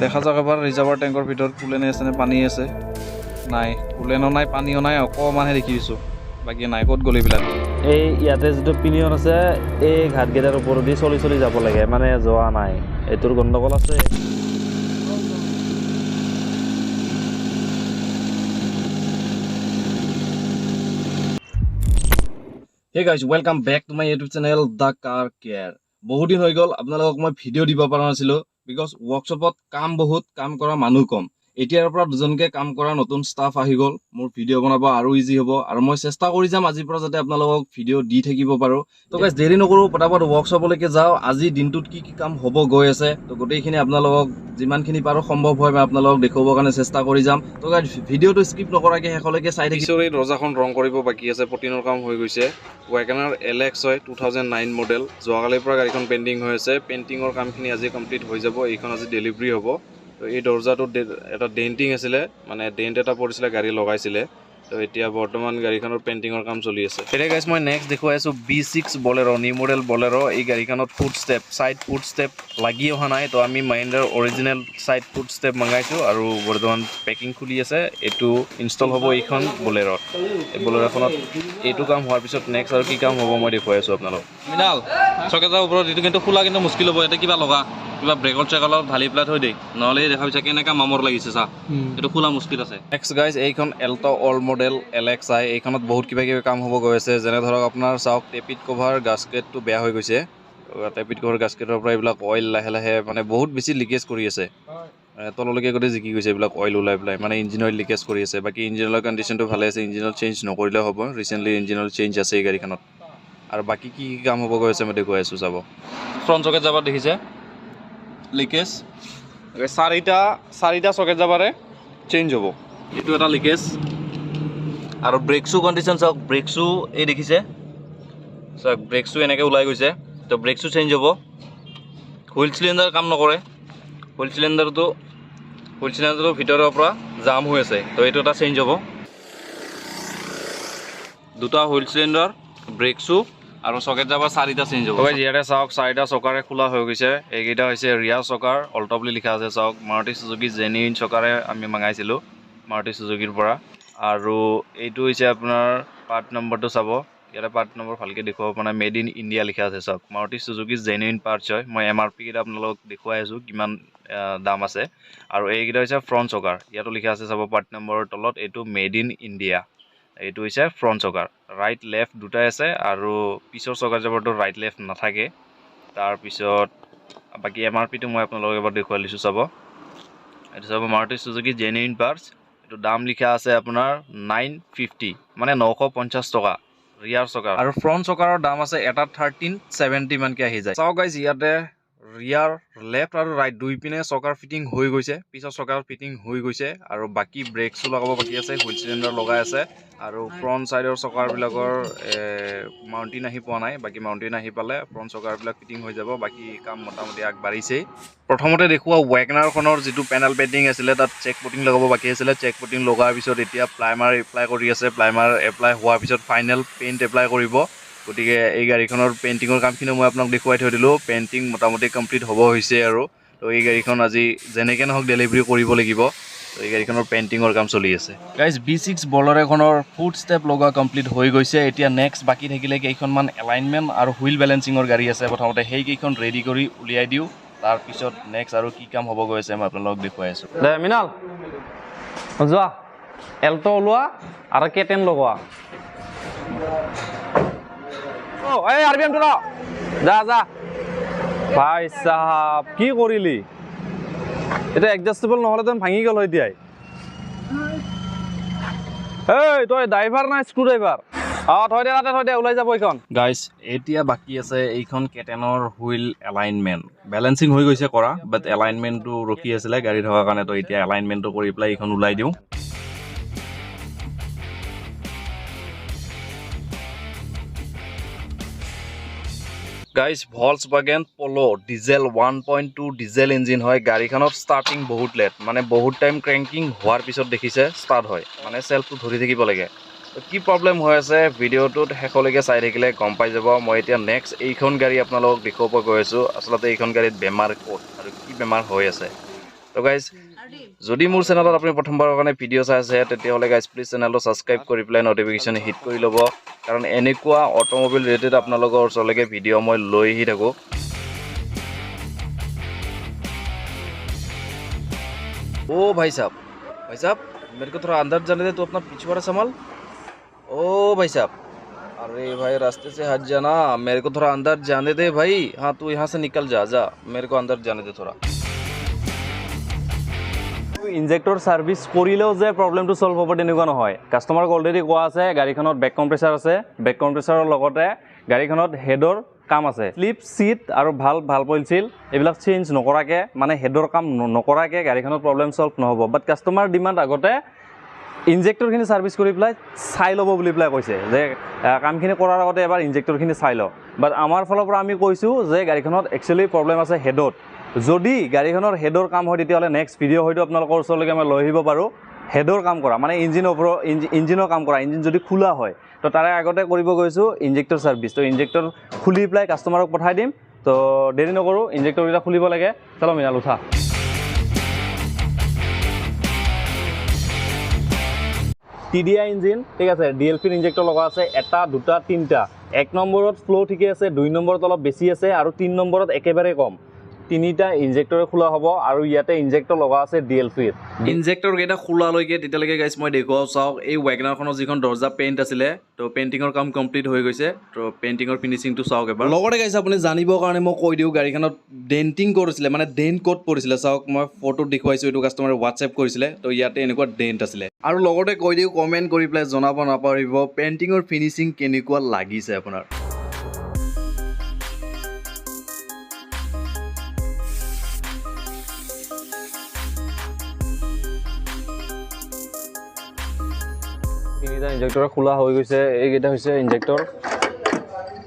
দেখা যাক এবাৰ ৰিজাৰ্ভাৰ টেংকৰ ভিতৰত কুলেন আছে নে পানী আছে নাই কুলেনো নাই পানীও নাই অকমানহে দেখিছোঁ বাকী নাই ক'ত গ'ল এইবিলাক এই ইয়াতে যিটো পিনিয়ন আছে এই ঘাটকেইটাৰ ওপৰেদি চলি যাব লাগে মানে যোৱা নাই এইটোৰ গণ্ডগোল আছে Hey guys, welcome back to my YouTube channel The Car Care. বহুত দিন হৈ গ'ল আপোনালোকক মই ভিডিঅ' দিব পৰা নাছিলো বিকজ ৱৰ্কশ্বপত কাম বহুত কাম কৰা মানুহ কম এতিয়াৰ পৰা দুজনকে কাম কৰা নতুন ষ্টাফ আহি গ'ল মোৰ ভিডিঅ' বনাব আৰু ইজি হ'ব আৰু মই চেষ্টা কৰি যাম আজিৰ পৰা যাতে আপোনালোকক ভিডিঅ' দি থাকিব পাৰো তো গাইজ দেৰি নকৰো পটাপট ৱৰ্কশ্বপলৈকে যাওঁ আজি দিনটোত কি কি কাম হ'ব গৈ আছে তো গোটেইখিনি আপোনালোকক যিমানখিনি পাৰো সম্ভৱ হয় মই আপোনালোকক দেখুৱাবৰ কাৰণে চেষ্টা কৰি যাম তো গাইজ ভিডিঅ'টো স্কিপ নকৰাকৈ শেষলৈকে চাই থাকিছোঁ এই দৰ্জাখন ৰং কৰিব বাকী আছে পটিনৰ কাম হৈ গৈছে WagonR LX হয় 2009 মডেল যোৱাকালিৰ পৰা গাড়ীখন পেইণ্টিং হৈ আছে পেইণ্টিঙৰ কামখিনি আজি কমপ্লিট হৈ যাব এইখন আজি ডেলিভাৰী হ'ব তো এই দৰ্জাটোত এটা ডেণ্টিং আছিলে মানে ডেণ্ট এটা পৰিছিলে গাড়ী লগাইছিলে তো এতিয়া বৰ্তমান গাড়ীখনৰ পেইণ্টিঙৰ কাম চলি আছে এতিয়া গাইজ মই নেক্সট দেখুৱাই আছোঁ B6 Bolero new model Bolero এই গাড়ীখনত foot step side foot step লাগি অহা নাই তো আমি মাহিন্দ্ৰাৰ অৰিজিনেল ছাইড ফুট ষ্টেপ মঙাইছোঁ আৰু বৰ্তমান পেকিং খুলি আছে এইটো ইনষ্টল হ'ব এইখন বলেৰত এই বলেৰোখনত এইটো কাম হোৱাৰ পিছত নেক্সট আৰু কি কাম হ'ব মই দেখুৱাই আছোঁ আপোনালোক মিনাল চকেটাৰ ওপৰত এইটো কিন্তু খোলা কিন্তু মুস্কিল হ'ব ইয়াতে কিবা লগা কিবা ব্ৰেকৰ চেকলত ঢালি পেলাই থৈ দেই নহ'লে দেখা পাইছা কেনেকুৱা মামৰ লাগিছে চা এইটো খোলা মুস্কিল আছে নেক্সট গাইজ এইখন এল্টো অল্ড মডেল LX এইখনত বহুত কিবা কিবি কাম হ'ব গৈ আছে যেনে ধৰক আপোনাৰ চাওক টেপিট কভাৰ গাস্কেটটো বেয়া হৈ গৈছে টেপিট কভাৰ গাস্কেটৰ পৰা এইবিলাক অইল লাহে লাহে মানে বহুত বেছি লিকেজ কৰি আছে তললৈকে গোটেই জিকি গৈছে এইবিলাক অইল ওলাই পেলাই মানে ইঞ্জিন অইল লিকেজ কৰি আছে বাকী ইঞ্জিন অইলৰ কণ্ডিশ্যনটো ভালে আছে ইঞ্জিন অইল চেঞ্জ নকৰিলেও হ'ব ৰিচেণ্টলি ইঞ্জিন অইল চেঞ্জ আছে এই গাড়ীখনত আৰু বাকী কি কাম হ'ব গৈ আছে মই দেখুৱাই আছোঁ চাব ফ্ৰণ্ট চকেট যাবাৰ দেখিছে লিকেজ চাৰিটা চকেট যাবাৰে চেঞ্জ হ'ব এইটো এটা লিকেজ আৰু ব্ৰেক শ্বু কণ্ডিশ্যন চাওক ব্ৰেক শ্বু এই দেখিছে চাওক ব্ৰেক শ্বু এনেকৈ ওলাই গৈছে তো ব্ৰেক শ্বু চেঞ্জ হ'ব হুইল চিলিণ্ডাৰ কাম নকৰে হুইল চিলিণ্ডাৰটো ভিতৰৰ পৰা জাম হৈ আছে তো এইটো এটা চেঞ্জ হ'ব দুটা হুইল চিলিণ্ডাৰ ব্ৰেক শ্বু আৰু চকেট যাবা চাৰিটা চেঞ্জ হ'ব ইয়াতে চাওক চাৰিটা চকাৰে খোলা হৈ গৈছে এইকেইটা হৈছে ৰিয়াৰ চকাৰ অল্টো বুলি লিখা আছে চাওক মাৰুতি চুজুকি জেনুইন চকাৰে আমি মঙাইছিলোঁ মাৰুতি চুজুকিৰ পৰা আৰু এইটো হৈছে আপোনাৰ পাৰ্ট নম্বৰটো চাব ইয়াতে পাৰ্ট নম্বৰ ভালকৈ দেখুৱাব পৰা নাই মেড ইন ইণ্ডিয়া লিখা আছে চাওক মাৰুতি চুজুকি জেনুইন পাৰ্টছ হয় মই MRP কেইটা আপোনালোকক দেখুৱাই আছোঁ কিমান দাম আছে আৰু এইকেইটা হৈছে ফ্ৰণ্ট চকাৰ ইয়াতো লিখা আছে চাব পাৰ্ট নম্বৰৰ তলত এইটো মেড ইন ইণ্ডিয়া এইটো হৈছে ফ্ৰণ্ট চকাৰ ৰাইট লেফ্ট দুটাই আছে আৰু পিছৰ চকাৰ যাবৰটো ৰাইট লেফ্ট নাথাকে তাৰপিছত বাকী MRPটো মই আপোনালোকক এবাৰ দেখুৱাই দিছোঁ চাব এইটো চাব মাৰুতি চুজুকি জেনুইন পাৰ্টছ এইটো দাম লিখা আছে আপোনাৰ 950 মানে 950 টকা ৰিয়াৰ চকাৰ আৰু ফ্ৰণ্ট চকাৰৰ দাম আছে এটা 1370 মানকৈ আহি যায় চাওক গাইজ ইয়াতে ৰিয়াৰ লেফ্ট আৰু ৰাইট দুই পিনে চকাৰ ফিটিং হৈ গৈছে পিছৰ চকাৰ ফিটিং হৈ গৈছে আৰু বাকী ব্ৰেক শ্বু লগাব বাকী আছে হুইল চিলিণ্ডাৰ লগাই আছে আৰু ফ্ৰণ্ট ছাইডৰ চকাৰবিলাকৰ মাউণ্টেইন আহি পোৱা নাই বাকী মাউণ্টেইন আহি পালে ফ্ৰণ্ট চকাৰবিলাক ফিটিং হৈ যাব বাকী কাম মোটামুটি আগবাঢ়িছেই প্ৰথমতে দেখুওৱা WagonRখনৰ যিটো পেনেল পেইণ্টিং আছিলে তাত চেক পটিং লগাব বাকী আছিলে চেক পটিং লগাৰ পিছত এতিয়া প্ৰাইমাৰ এপ্লাই কৰি আছে প্ৰাইমাৰ এপ্লাই হোৱাৰ পিছত ফাইনেল পেইণ্ট এপ্লাই কৰিব গতিকে এই গাড়ীখনৰ পেইণ্টিঙৰ কামখিনি মই আপোনাক দেখুৱাই থৈ দিলোঁ পেইণ্টিং মোটামুটি কমপ্লিট হ'ব হৈছে আৰু তো এই গাড়ীখন আজি যেনেকৈ নহওক ডেলিভাৰী কৰিব লাগিব তো এই গাড়ীখনৰ পেইণ্টিঙৰ কাম চলি আছে গাইজ B6 বলেৰোখনৰ ফুট ষ্টেপ লগোৱা কমপ্লিট হৈ গৈছে এতিয়া নেক্সট বাকী থাকিলে কেইখনমান এলাইনমেণ্ট আৰু হুইল বেলেঞ্চিঙৰ গাড়ী আছে প্ৰথমতে সেইকেইখন ৰেডি কৰি উলিয়াই দিওঁ তাৰপিছত নেক্সট আৰু কি কাম হ'ব গৈ আছে মই আপোনালোকক দেখুৱাই আছোঁ দে মিনাল যোৱা এল্টো ওলোৱা আৰু কেটেন লগোৱা এই RPM টো যা যা ভাই সাহাব কি কৰিলি এটা এডজাস্টেবল নহ'লে তো ভাঙি গ'ল এতিয়াই এই তই ড্ৰাইভাৰ না স্ক্ৰু ড্ৰাইভাৰ থৈ দে ওলাই যাব এইখন গাইজ এতিয়া বাকী আছে এইখন কেটেনৰ হুইল এলাইনমেণ্ট বেলেঞ্চিং হৈ গৈছে কৰা বাট এলাইনমেণ্টটো ৰখি আছিলে গাড়ী থকাৰ কাৰণে তো এতিয়া এলাইনমেণ্টটো কৰি পেলাই এইখন ওলাই দিওঁ guys Volkswagen Polo diesel 1.2 diesel engine হয় গাড়ীখনত ষ্টাৰ্টিং বহুত লেট মানে বহুত টাইম ক্ৰেংকিং হোৱাৰ পিছত দেখিছে ষ্টাৰ্ট হয় মানে চেল্ফটো ধৰি থাকিব লাগে কি প্ৰব্লেম হৈ আছে ভিডিঅ'টোত শেষলৈকে চাই থাকিলে গম পাই যাব মই এতিয়া নেক্সট এইখন গাড়ী আপোনালোকক দেখুৱাব গৈ আছোঁ আচলতে এইখন গাড়ীত বেমাৰ ক'ত আৰু কি বেমাৰ হৈ আছে তো গাইজ যদি মোৰ চেনেলত আপুনি প্ৰথমবাৰৰ কাৰণে ভিডিঅ' চাই আছে তেতিয়াহ'লে গাইজ প্লিজ চেনেলটো ছাবস্ক্ৰাইব কৰি পেলাই নটিফিকেশ্যন হিট কৰি ল'ব কাৰণ এনেকুৱা অট'মোবাইল ৰিলেটেড আপোনালোকৰ ওচৰলৈকে ভিডিঅ' মই লৈ আহি থাকোঁ ओ भाई साहब मेरे को थोड़ा अंदर जाने दे तो अपना पिछवाड़ा संभाल ओ भाई साहब अरे भाई रास्ते से हट जाना मेरे को थोड़ा अंदर जाने दे भाई हाँ तू यहाँ से निकल जा मेरे को अंदर जाने दे थोड़ा ইনজেক্টৰ সাৰ্ভিস কৰিলেও যে প্ৰবলেমটো সলভ হ'ব তেনেকুৱা নহয় কাস্টমাৰক অলৰেডি কোৱা আছে গাড়ীখনত বেক কম্প্ৰেছাৰ আছে বেক কম্প্ৰেছাৰৰ লগতে গাড়ীখনত হেডৰ কাম আছে স্লিপ সিট আৰু ভাল পইলছিল এইবিলাক চেঞ্জ নকৰাকে মানে হেডৰ কাম নকৰাকে গাড়ীখনৰ প্ৰবলেম সলভ নহব বাট কাস্টমাৰ ডিমান্ড আগতে ইনজেক্টৰখিনি সাৰ্ভিস কৰি পেলাই চাই ল'ব বুলি পেলাই কৈছে যে কামখিনি কৰাৰ আগতে এবাৰ ইনজেক্টৰখিনি চাই ল বাট আমাৰ ফালৰ পৰা আমি কৈছো যে গাড়ীখনত একচুয়ালি প্ৰবলেম আছে হেডত যদি গাড়ীখনৰ হেডৰ কাম হয় তেতিয়াহ'লে নেক্সট ভিডিঅ' হয়তো আপোনালোকৰ ওচৰলৈকে মই লৈ আহিব পাৰোঁ হেডৰ কাম কৰা মানে ইঞ্জিনৰ কাম কৰা ইঞ্জিন যদি খোলা হয় তো তাৰে আগতে কৰিব গৈছোঁ ইনজেক্টৰ সাৰ্ভিস তো ইনজেক্টৰ খুলি পেলাই কাষ্টমাৰক পঠাই দিম তো দেৰি নকৰোঁ ইনজেক্টৰকেইটা খুলিব লাগে চলো মিনাল উঠা TDI ইঞ্জিন ঠিক আছে DLP ইনজেক্টৰ লগা আছে এটা দুটা তিনিটা 1 নম্বৰত ফ্লো ঠিকে আছে 2 নম্বৰত অলপ বেছি আছে আৰু 3 নম্বৰত একেবাৰে কম তিনিটা ইনজেক্টৰ খোলা হ'ব আৰু ইয়াতে ইনজেক্টৰ লগা আছে DLP ইনজেক্টৰ কেইটা খোলা লৈকে তেতিয়ালৈকে গাইছ মই দেখুৱাও চাওক এই WagonRখনৰ যিখন দৰ্জা পেইণ্ট আছিলে তো পেইণ্টিঙৰ কাম কমপ্লিট হৈ গৈছে তো পেইণ্টিঙৰ ফিনিচিংটো চাওক এবাৰ লগতে গাইছ আপুনি জানিবৰ কাৰণে মই কৈ দিওঁ গাড়ীখনত ডেন্টিং কৰিছিলে মানে ডেন্ট ক'ত পৰিছিলে চাওক মই ফটো দেখুৱাইছোঁ এইটো কাষ্টমাৰে হোৱাটছএপ কৰিছিলে তো ইয়াতে এনেকুৱা ডেন্ট আছিলে আৰু লগতে কৈ দিওঁ কমেণ্ট কৰি পেলাই জনাব নাপাহৰিব পেইণ্টিঙৰ ফিনিচিং কেনেকুৱা লাগিছে আপোনাৰ তিনিটা ইনজেক্টৰ খোলা হৈ গৈছে এইকেইটা হৈছে ইনজেক্টৰ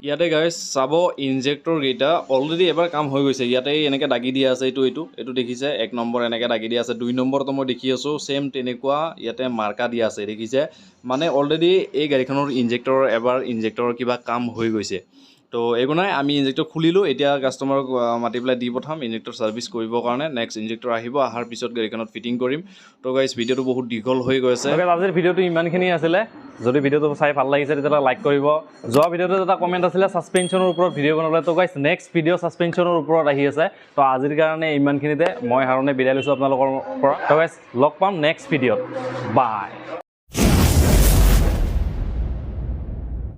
ইয়াতে গাইছ চাব ইনজেক্টৰ কেইটা অলৰেডি এবাৰ কাম হৈ গৈছে ইয়াতে এনেকৈ দাগি দিয়া আছে এইটো দেখিছে 1 নম্বৰ এনেকৈ দাগি দিয়া আছে 2 নম্বৰটো মই দেখি আছোঁ সেম তেনেকুৱা ইয়াতে মাৰ্কা দিয়া আছে দেখিছে মানে অলৰেডি এই গাড়ীখনৰ ইনজেক্টৰৰ কিবা কাম হৈ গৈছে তো একো নাই আমি ইনজেক্টৰ খুলিলোঁ এতিয়া কাষ্টমাৰক মাতি পেলাই দি পঠাম ইনজেক্টৰ সাৰ্ভিস কৰিবৰ কাৰণে নেক্সট ইনজেক্টৰ আহিব অহাৰ পিছত গাড়ীখনত ফিটিং কৰিম তো গাইছ ভিডিঅ'টো বহুত দীঘল হৈ গৈছে আজিৰ ভিডিঅ'টো ইমানখিনি আছিলে যদি ভিডিঅ'টো চাই ভাল লাগিছে তেতিয়া লাইক কৰিব যোৱা ভিডিঅ'টো এটা কমেণ্ট আছিলে সাসপেনশনৰ ওপৰত ভিডিঅ' বনাবলৈ তো গাইছ নেক্সট ভিডিঅ' সাসপেনশনৰ ওপৰত আহি আছে তো আজিৰ কাৰণে ইমানখিনিতে মই হাৰণে বিদায় লৈছোঁ আপোনালোকৰ পৰা তো গাইছ লগ পাম নেক্সট ভিডিঅ'ত বাই